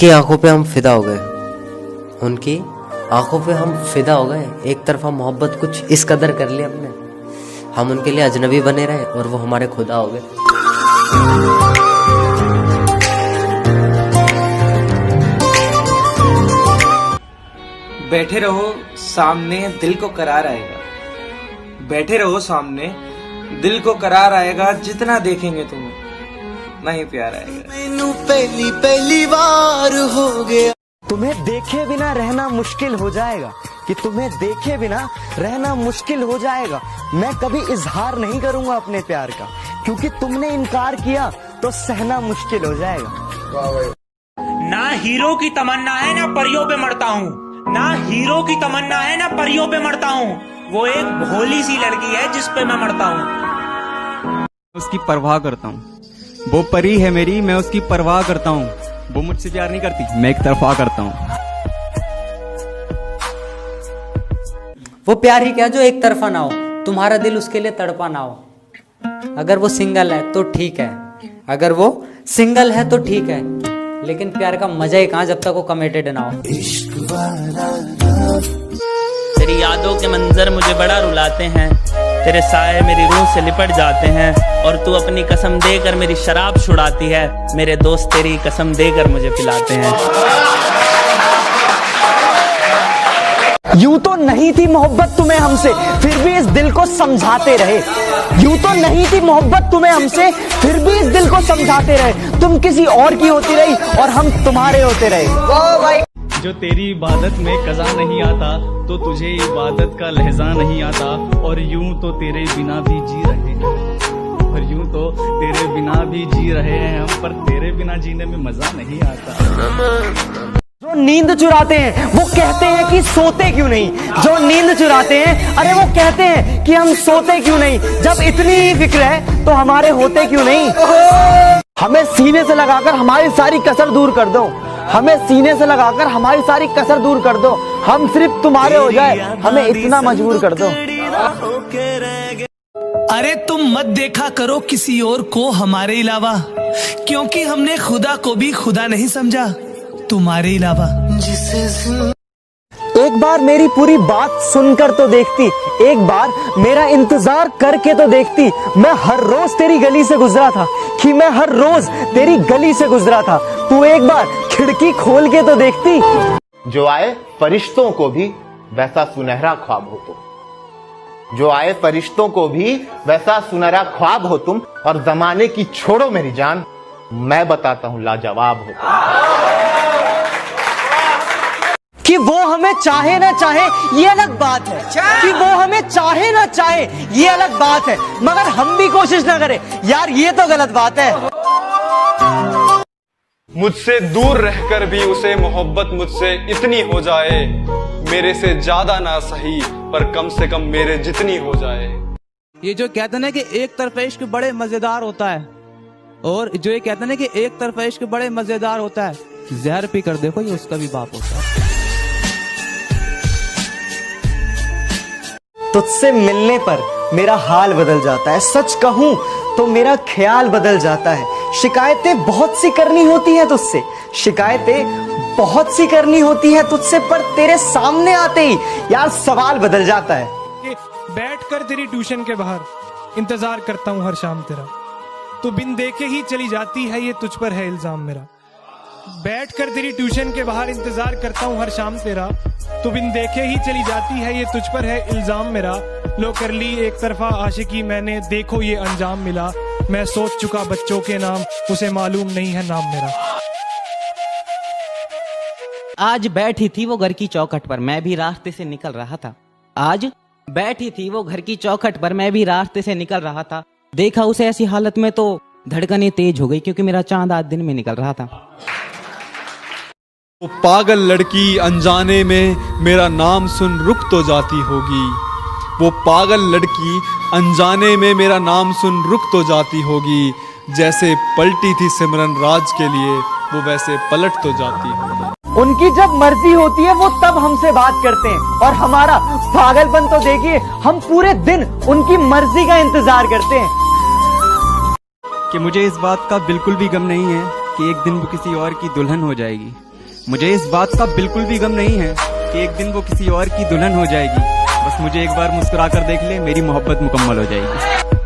उनकी आंखों पे हम फिदा हो गए, उनकी आंखों पे हम फिदा हो गए। एक तरफा मोहब्बत कुछ इस कदर कर ली हमने, हम उनके लिए अजनबी बने रहे और वो हमारे खुदा हो गए। बैठे रहो सामने, दिल को करार आएगा। बैठे रहो सामने, दिल को करार आएगा। जितना देखेंगे तुम्हें नहीं प्यार आएगा। मैनू पहली पहली बार हो गया। तुम्हें देखे बिना रहना मुश्किल हो जाएगा, कि तुम्हें देखे बिना रहना मुश्किल हो जाएगा। मैं कभी इजहार नहीं करूंगा अपने प्यार का, क्योंकि तुमने इनकार किया तो सहना मुश्किल हो जाएगा। ना हीरो की तमन्ना है ना परियों पे मरता हूँ, ना हीरो की तमन्ना है ना परियों पे मरता हूँ। वो एक भोली सी लड़की है जिस पे मैं मरता हूँ। उसकी परवाह करता हूँ, वो परी है मेरी, मैं उसकी परवाह करता हूँ। वो मुझसे प्यार नहीं करती, मैं एक तरफा करता हूँ। वो प्यार ही क्या जो एक तरफा ना हो, तुम्हारा दिल उसके लिए तड़पा ना हो। अगर वो सिंगल है तो ठीक है, अगर वो सिंगल है तो ठीक है, लेकिन प्यार का मजा ही कहाँ जब तक वो कमिटेड ना हो। तेरी यादों के मंजर मुझे बड़ा रुलाते हैं, तेरे साए मेरी रूह से लिपट जाते हैं। और तू अपनी कसम देकर मेरी शराब छुड़ाती है, मेरे दोस्त तेरी कसम देकर मुझे पिलाते हैं। यूं तो नहीं थी मोहब्बत तुम्हें हमसे, फिर भी इस दिल को समझाते रहे। यूं तो नहीं थी मोहब्बत तुम्हें हमसे, फिर भी इस दिल को समझाते रहे। तुम किसी और की होती रही और हम तुम्हारे होते रहे। जो तेरी इबादत में कज़ा नहीं आता, तो तुझे इबादत का लहजा नहीं आता। और यूं तो तेरे बिना भी जी रहे हैं, और यूं तो तेरे बिना भी जी रहे हैं हम, पर तेरे बिना जीने में मजा नहीं आता। जो नींद चुराते हैं वो कहते हैं कि सोते क्यों नहीं। जो नींद चुराते हैं अरे वो कहते हैं कि हम सोते क्यों नहीं। जब इतनी ही फिक्र है तो हमारे होते क्यों नहीं। हमें सीने से लगाकर हमारी सारी कसर दूर कर दो, हमें सीने से लगाकर हमारी सारी कसर दूर कर दो। हम सिर्फ तुम्हारे हो जाए, हमें इतना मजबूर कर दो। अरे तुम मत देखा करो किसी और को हमारे अलावा, क्योंकि हमने खुदा को भी खुदा नहीं समझा तुम्हारे अलावा। एक बार मेरी पूरी बात सुनकर तो देखती, एक बार मेरा इंतजार करके तो देखती। मैं हर रोज तेरी गली से गुजरा था, कि मैं हर रोज तेरी गली से गुजरा था। तू एक बार खिड़की खोल के तो देखती। जो आए फरिश्तों को भी वैसा सुनहरा ख्वाब हो तुम, जो आए फरिश्तों को भी वैसा सुनहरा ख्वाब हो तुम। और जमाने की छोड़ो मेरी जान, मैं बताता हूँ लाजवाब हो तुम। कि वो हमें चाहे ना चाहे ये अलग बात है, कि वो हमें चाहे ना चाहे ये अलग बात है, मगर हम भी कोशिश ना करें यार, ये तो गलत बात है। मुझसे दूर रहकर भी उसे मोहब्बत मुझसे इतनी हो जाए, मेरे से ज्यादा ना सही पर कम से कम मेरे जितनी हो जाए। ये जो कहते हैं ना कि एक तरफा इश्क बड़े मजेदार होता है, और जो ये कहते हैं ना कि एक तरफा इश्क बड़े मजेदार होता है, जहर पी कर देखो ये उसका भी बाप होता है। तुझसे मिलने पर मेरा हाल बदल जाता है, सच कहूं तो मेरा ख्याल बदल जाता है। शिकायतें बहुत सी करनी होती है तुझसे, शिकायतें बहुत सी करनी होती है तुझसे, पर तेरे सामने आते ही यार सवाल बदल जाता है। बैठकर तेरी ट्यूशन के बाहर इंतजार करता हूँ हर शाम तेरा, तू बिन देखे ही चली जाती है, ये तुझ पर है इल्जाम मेरा। बैठकर तेरी ट्यूशन के बाहर इंतजार करता हूँ हर शाम तेरा, तू बिन देखे ही चली जाती है, ये तुझ पर है इल्जाम मेरा। लो कर ली एक तरफा आशिकी मैंने, देखो ये अंजाम मिला। मैं सोच चुका बच्चों के नाम, उसे मालूम नहीं है नाम मेरा। आज बैठी थी वो घर की चौखट पर, मैं भी रास्ते से निकल रहा था। आज बैठी थी वो घर की चौखट पर, मैं भी रास्ते से निकल रहा था। देखा उसे ऐसी हालत में तो धड़कनें तेज हो गई, क्योंकि मेरा चांद आज दिन में निकल रहा था। वो पागल लड़की अनजाने में मेरा नाम सुन रुक तो जाती होगी, वो पागल लड़की अनजाने में मेरा नाम सुन रुक तो जाती होगी। जैसे पलटी थी सिमरन राज के लिए, वो वैसे पलट तो जाती होगी। उनकी जब मर्जी होती है वो तब हमसे बात करते हैं, और हमारा पागलपन तो देखिए, हम पूरे दिन उनकी मर्जी का इंतजार करते हैं। कि मुझे इस बात का बिल्कुल भी गम नहीं है कि एक दिन वो किसी और की दुल्हन हो जाएगी। मुझे इस बात का बिल्कुल भी गम नहीं है कि एक दिन वो किसी और की दुल्हन हो जाएगी। बस मुझे एक बार मुस्कुरा कर देख ले, मेरी मोहब्बत मुकम्मल हो जाएगी।